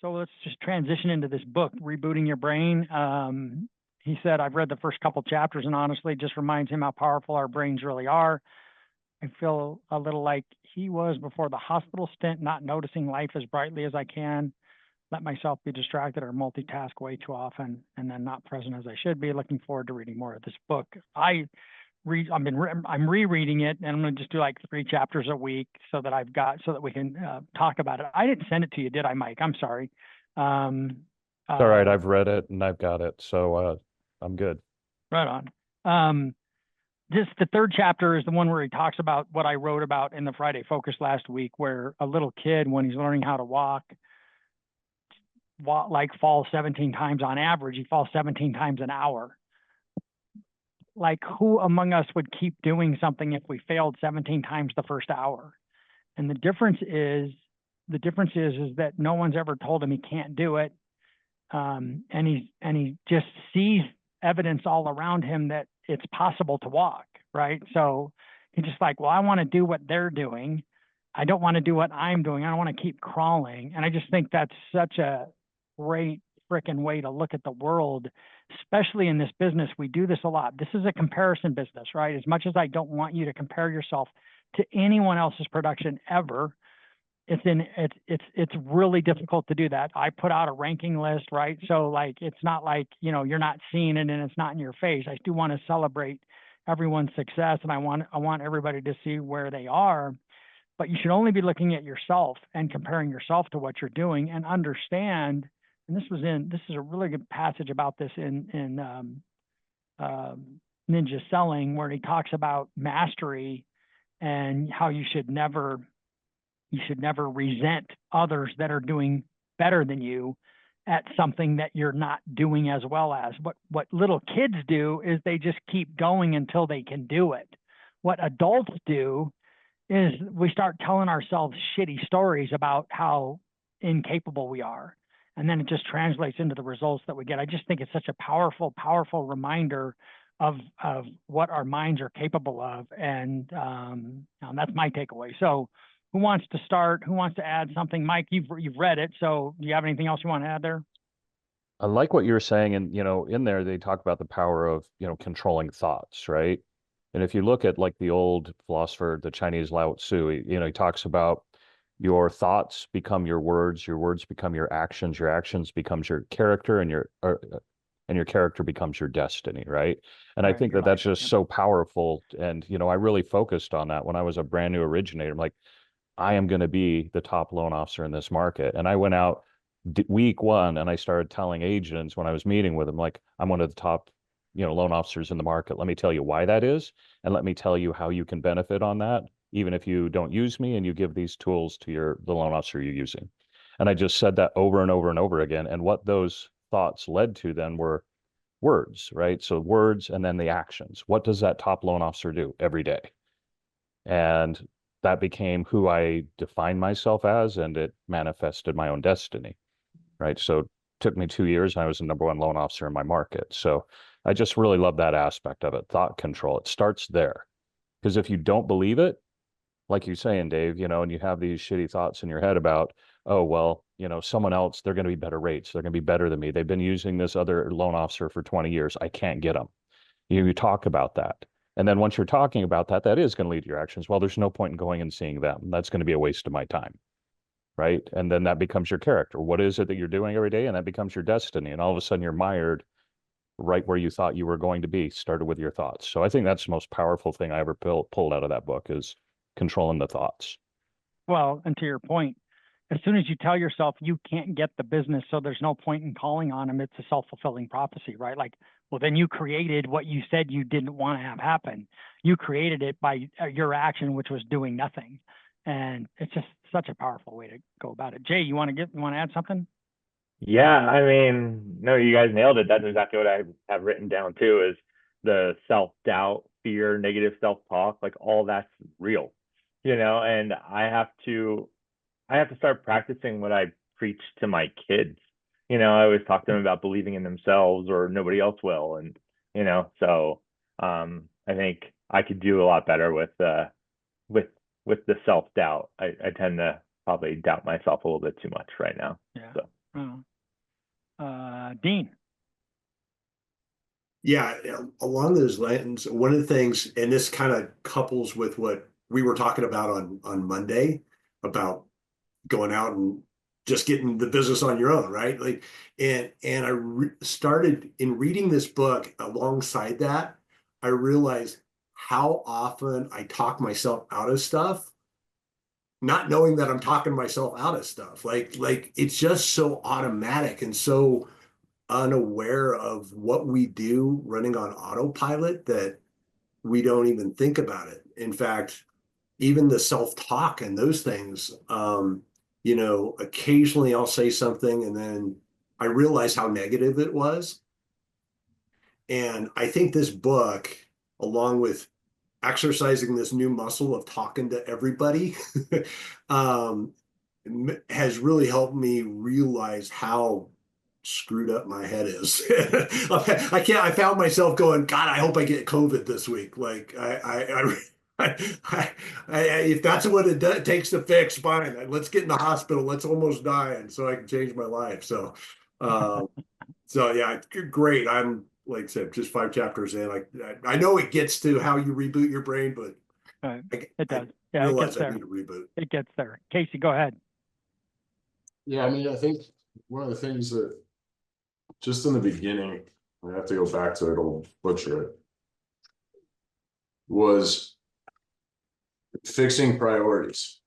So let's just transition into this book, Rebooting Your Brain. He said, I've read the first couple chapters and honestly it just reminds him how powerful our brains really are. I feel a little like he was before the hospital stint, not noticing life as brightly as I can, let myself be distracted or multitask way too often, and then not present as I should be. Looking forward to reading more of this book. I'm rereading it, and I'm going to just do like 3 chapters a week so that we can talk about it. I didn't send it to you, did I, Mike? I'm sorry. All right, I've read it and I've got it, so I'm good. Right on. Just the 3rd chapter is the one where he talks about what I wrote about in the Friday Focus last week, where a little kid, when he's learning how to walk, like falls 17 times on average. He falls 17 times an hour. Like, who among us would keep doing something if we failed 17 times the first hour? And the difference is that no one's ever told him he can't do it. And he just sees evidence all around him that it's possible to walk, right? So he's just like, well, I want to do what they're doing. I don't want to do what I'm doing. I don't want to keep crawling. And I just think that's such a great freaking way to look at the world, especially in this business. We do this a lot. This is a comparison business, right? As much as I don't want you to compare yourself to anyone else's production ever, it's really difficult to do that. I put out a ranking list, right? So like, it's not like, you're not seeing it and it's not in your face. I do want to celebrate everyone's success, and I want everybody to see where they are, but you should only be looking at yourself and comparing yourself to what you're doing, and understand. And this is a really good passage about this in Ninja Selling, where he talks about mastery and how you should never resent others that are doing better than you at something that you're not doing as well as. What little kids do is they just keep going until they can do it. What adults do is we start telling ourselves shitty stories about how incapable we are. And then it just translates into the results that we get. I just think it's such a powerful, powerful reminder of what our minds are capable of. And that's my takeaway. So who wants to start? Who wants to add something? Mike, you've read it. So do you have anything else you want to add there? I like what you were saying, and in there they talk about the power of, controlling thoughts, right? And if you look at like the old philosopher, the Chinese Lao Tzu, he talks about your thoughts become your words become your actions becomes your character, and your character becomes your destiny, right? And I Right, think your that life. that's just Yep. so powerful. And I really focused on that when I was a brand new originator. I'm like, I am going to be the top loan officer in this market. And I went out week 1 and I started telling agents when I was meeting with them, like, I'm one of the top, loan officers in the market. Let me tell you why that is. And let me tell you how you can benefit on that, even if you don't use me and you give these tools to the loan officer you're using. And I just said that over and over and over again. And what those thoughts led to then were words, right? So words and then the actions. What does that top loan officer do every day? And that became who I defined myself as, and it manifested my own destiny, right? So it took me 2 years, and I was the number 1 loan officer in my market. So I just really love that aspect of it, thought control. It starts there. Because if you don't believe it, like you're saying, Dave, and you have these shitty thoughts in your head about, oh, well, someone else, they're going to be better rates. They're going to be better than me. They've been using this other loan officer for 20 years. I can't get them. You talk about that. And then once you're talking about that, that is going to lead to your actions. Well, there's no point in going and seeing them. That's going to be a waste of my time. Right. And then that becomes your character. What is it that you're doing every day? And that becomes your destiny. And all of a sudden you're mired right where you thought you were going to be, started with your thoughts. So I think that's the most powerful thing I ever pulled out of that book is controlling the thoughts. Well, and to your point, as soon as you tell yourself you can't get the business, so there's no point in calling on them, it's a self-fulfilling prophecy, right? Like, well, then you created what you said you didn't want to have happen. You created it by your action, which was doing nothing. And it's just such a powerful way to go about it. Jay, you want to add something? Yeah, I mean, no, you guys nailed it. That's exactly what I have written down too, is the self-doubt, fear, negative self-talk, like all that's real, and I have to start practicing what I preach to my kids. I always talk to them about believing in themselves or nobody else will. And, so I think I could do a lot better with with the self-doubt. I tend to probably doubt myself a little bit too much right now. Yeah. So Dean. Yeah, along those lines, one of the things, and this kind of couples with what we were talking about on Monday about going out and just getting the business on your own, right? Like, and started in reading this book alongside that, I realized how often I talk myself out of stuff, not knowing that I'm talking myself out of stuff. Like it's just so automatic and so unaware of what we do running on autopilot that we don't even think about it. In fact, even the self-talk and those things, occasionally I'll say something and then I realize how negative it was. And I think this book, along with exercising this new muscle of talking to everybody, has really helped me realize how screwed up my head is. I found myself going, God, I hope I get COVID this week. Like if that's what it takes to fix, fine. Let's get in the hospital. Let's almost die, and so I can change my life. So, yeah, great. I'm like I said, just 5 chapters in. I know it gets to how you reboot your brain, but It does. I Yeah, it realize gets I there. need a reboot. It gets there. Casey, go ahead. Yeah, I mean, I think one of the things that just in the beginning, I have to go back to it, I'll butcher it, was fixing priorities,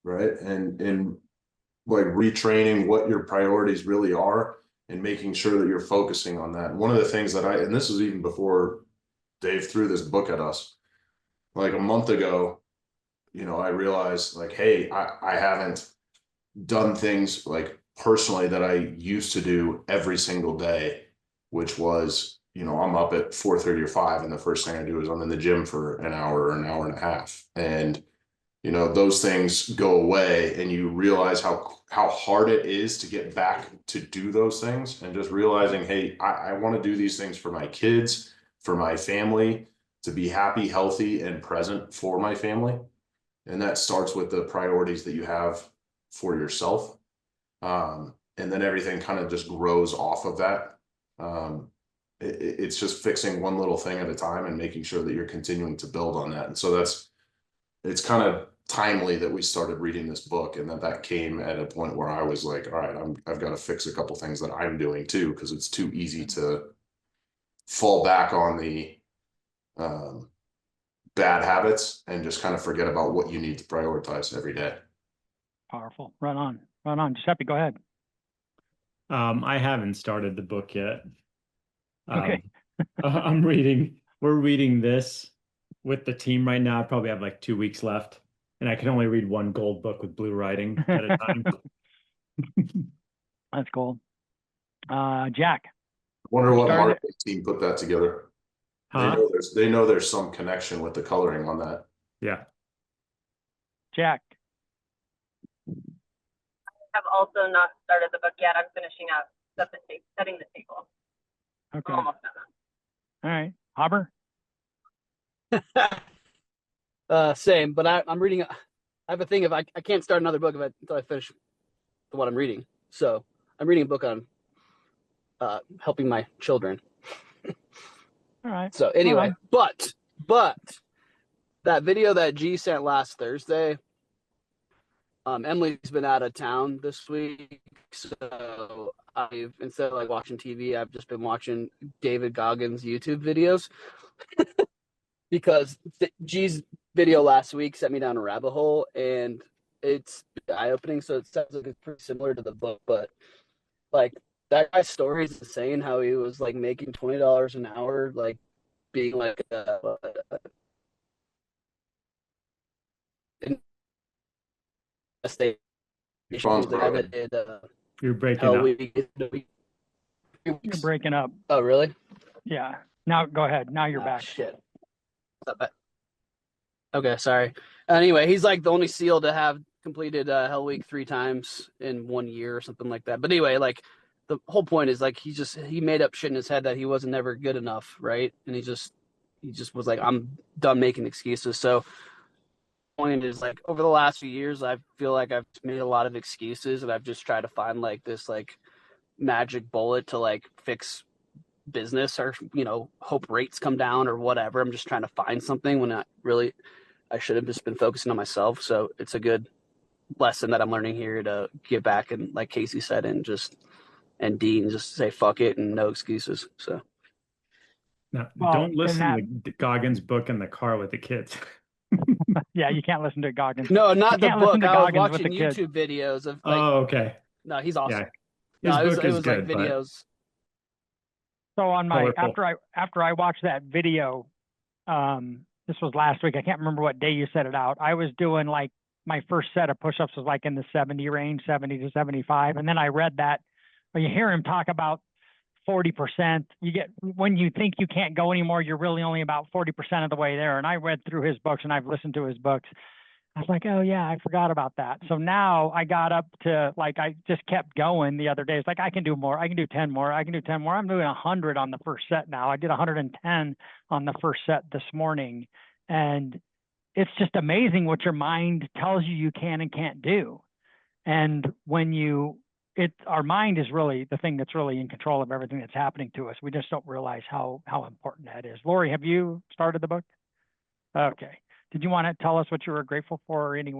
right? And like retraining what your priorities really are and making sure that you're focusing on that. And one of the things that and this was even before Dave threw this book at us, like a month ago, I realized like, hey, I haven't done things like personally that I used to do every single day, which was, I'm up at 4:30 or 5, and the first thing I do is I'm in the gym for an hour or an hour and a half. And, those things go away and you realize how hard it is to get back to do those things, and just realizing, hey, I want to do these things for my kids, for my family, to be happy, healthy, and present for my family. And that starts with the priorities that you have for yourself. And then everything kind of just grows off of that. It's just fixing one little thing at a time and making sure that you're continuing to build on that. And so it's kind of timely that we started reading this book, and that came at a point where I was like, all right, I've got to fix a couple things that I'm doing too, because it's too easy to fall back on the bad habits and just kind of forget about what you need to prioritize every day. Powerful. Run on. Giuseppe, go ahead. I haven't started the book yet. Okay. We're reading this with the team right now. I probably have like 2 weeks left, and I can only read one gold book with blue writing at a time. That's cool. Jack. Wonder what Started- marketing team put that together. Huh? They know there's some connection with the coloring on that. Yeah. Jack. Have also not started the book yet. I'm finishing up setting the table. Okay. I'm almost done. All right. Hopper. Same, but I'm reading. I have a thing of I can't start another book until I finish the one I'm reading. So I'm reading a book on helping my children. All right. So anyway, but that video that G sent last Thursday, Emily's been out of town this week, so I've, instead of like watching TV, I've just been watching David Goggins YouTube videos because G's video last week sent me down a rabbit hole, and it's eye-opening. So it sounds like it's pretty similar to the book, but like that guy's story is insane. How he was like making $20 an hour, like being like a state. You're breaking Hell up. Week. You're breaking up. Oh, really? Yeah. Now go ahead. Now you're back. Shit. Okay, sorry. Anyway, he's like the only SEAL to have completed Hell Week 3 times in 1 year or something like that. But anyway, like the whole point is like he made up shit in his head that he wasn't never good enough, right? And he just was like, I'm done making excuses. So point is like over the last few years, I feel like I've made a lot of excuses and I've just tried to find like this like magic bullet to like fix business or, you know, hope rates come down or whatever. I'm just trying to find something when I should have just been focusing on myself. So it's a good lesson that I'm learning here to give back and like Casey said, and Dean just say fuck it and no excuses. So No, Well, don't listen and to Goggins' book in the car with the kids. yeah, you can't listen to Goggins. no, not the can't listen book. to I was Goggins with watching the kids. YouTube videos of like, Oh, okay. no, he's awesome. Yeah. His No, book it is was good, like but videos. So on my colorful. after I watched that video, this was last week. I can't remember what day you set it out. I was doing like my first set of push-ups was like in the 70 range, 70 to 75. And then I read that, when you hear him talk about 40%, you get, when you think you can't go anymore, you're really only about 40% of the way there. And I read through his books and I've listened to his books. I was like, oh yeah, I forgot about that. So now I got up to like, I just kept going the other day. It's like, I can do more. I can do 10 more. I can do 10 more. I'm doing 100 on the first set now. I did 110 on the first set this morning. And it's just amazing what your mind tells you you can and can't do. And when our mind is really the thing that's really in control of everything that's happening to us. We just don't realize how important that is. Lori, have you started the book? Okay. Did you want to tell us what you were grateful for or any